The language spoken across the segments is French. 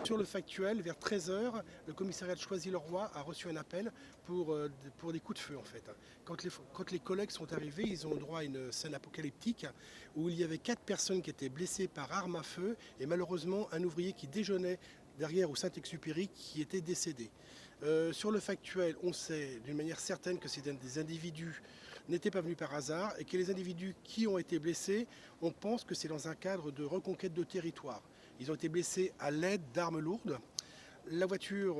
Sur le factuel, vers 13 heures, le commissariat de Choisy-le-Roi a reçu un appel pour des coups de feu en fait. Quand les collègues sont arrivés, ils ont eu droit à une scène apocalyptique où il y avait 4 personnes qui étaient blessées par arme à feu et malheureusement un ouvrier qui déjeunait derrière au Saint-Exupéry qui était décédé. Sur le factuel, on sait d'une manière certaine que des individus n'étaient pas venus par hasard et que les individus qui ont été blessés, on pense que c'est dans un cadre de reconquête de territoire. Ils ont été blessés à l'aide d'armes lourdes. La voiture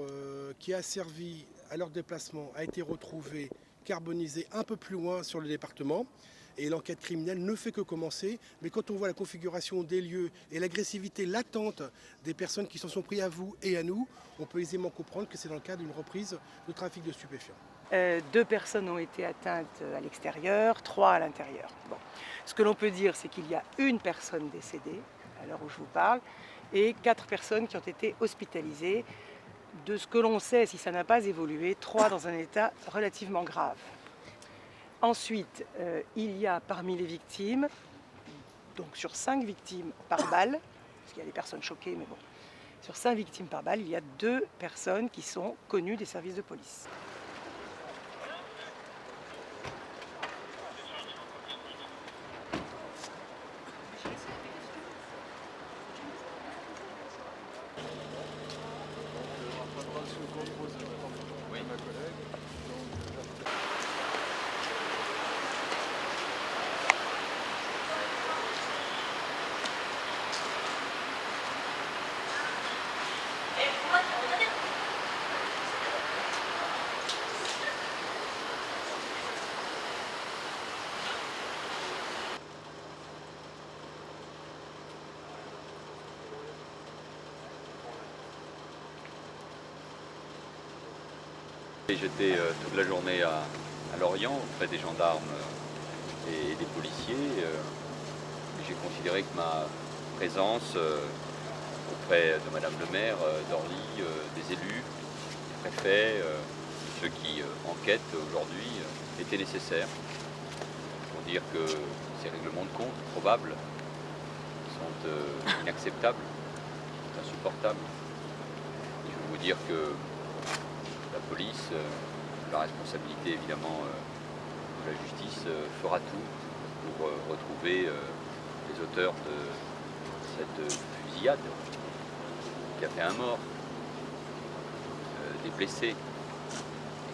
qui a servi à leur déplacement a été retrouvée carbonisée un peu plus loin sur le département. Et l'enquête criminelle ne fait que commencer. Mais quand on voit la configuration des lieux et l'agressivité latente des personnes qui s'en sont pris à vous et à nous, on peut aisément comprendre que c'est dans le cadre d'une reprise de trafic de stupéfiants. 2 personnes ont été atteintes à l'extérieur, 3 à l'intérieur. Bon. Ce que l'on peut dire, c'est qu'il y a une personne décédée, à l'heure où je vous parle, et 4 personnes qui ont été hospitalisées. De ce que l'on sait, si ça n'a pas évolué, 3 dans un état relativement grave. Ensuite, il y a parmi les victimes, donc sur 5 victimes par balle, parce qu'il y a des personnes choquées, mais bon, sur 5 victimes par balle, il y a 2 personnes qui sont connues des services de police. J'étais toute la journée à Lorient auprès des gendarmes et des policiers. J'ai considéré que ma présence auprès de Madame le maire d'Orly, des élus, des préfets, ceux qui enquêtent aujourd'hui, était nécessaire. Pour dire que ces règlements de compte probables sont inacceptables, insupportables. Et je veux vous dire que la police, la responsabilité évidemment de la justice, fera tout pour retrouver les auteurs de cette fusillade qui a fait un mort, des blessés, et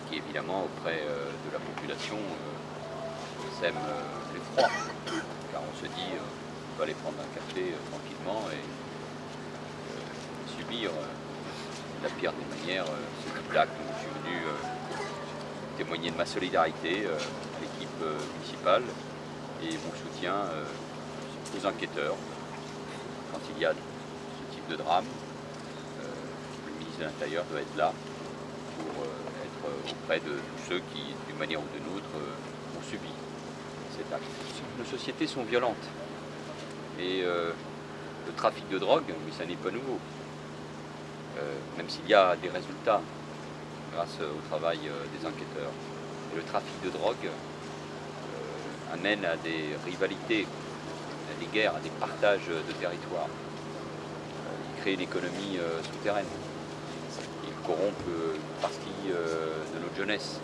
qui évidemment auprès de la population sème l'effroi, car on se dit on peut aller prendre un café tranquillement et subir la pire des manières, ce coup-là que je suis venu témoigner de ma solidarité à l'équipe municipale et mon soutien aux enquêteurs. Quand il y a ce type de drame, le ministre de l'Intérieur doit être là pour être auprès de tous ceux qui, d'une manière ou d'une autre, ont subi cet acte. Nos sociétés sont violentes et le trafic de drogue, mais ça n'est pas nouveau. Même s'il y a des résultats grâce au travail des enquêteurs. Et le trafic de drogue amène à des rivalités, à des guerres, à des partages de territoires. Il crée une économie souterraine. Il corrompt une partie de notre jeunesse.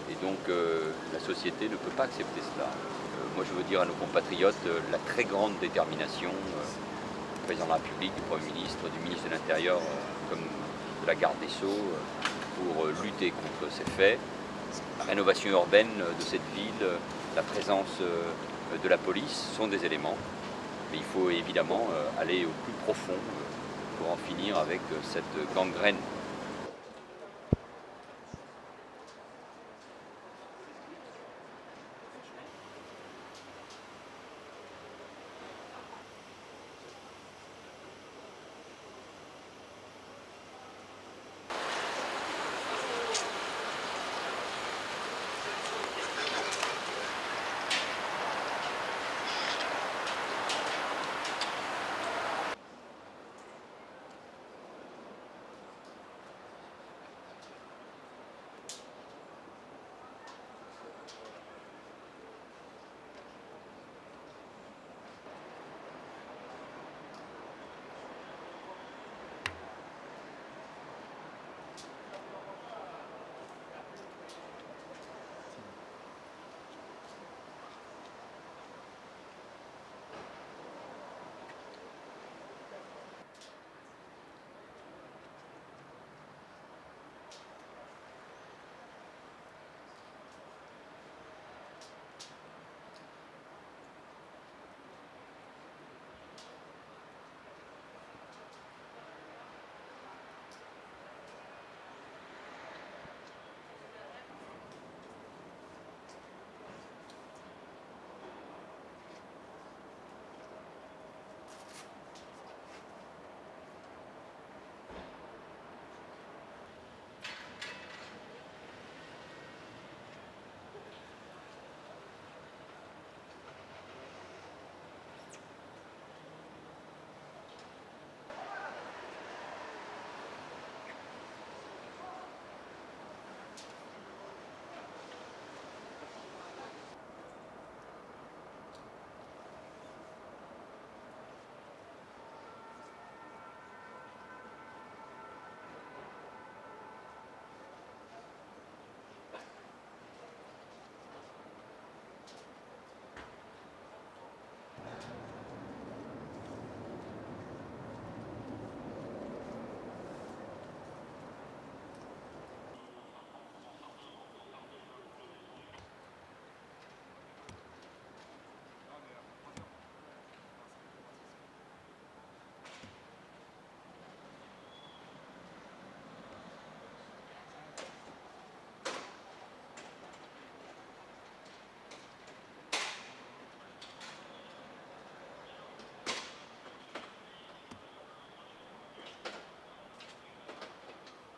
Et donc la société ne peut pas accepter cela. Moi je veux dire à nos compatriotes la très grande détermination du président de la République, du Premier ministre, du ministre de l'Intérieur, comme de la garde des Sceaux, pour lutter contre ces faits. La rénovation urbaine de cette ville, la présence de la police sont des éléments. Mais il faut évidemment aller au plus profond pour en finir avec cette gangrène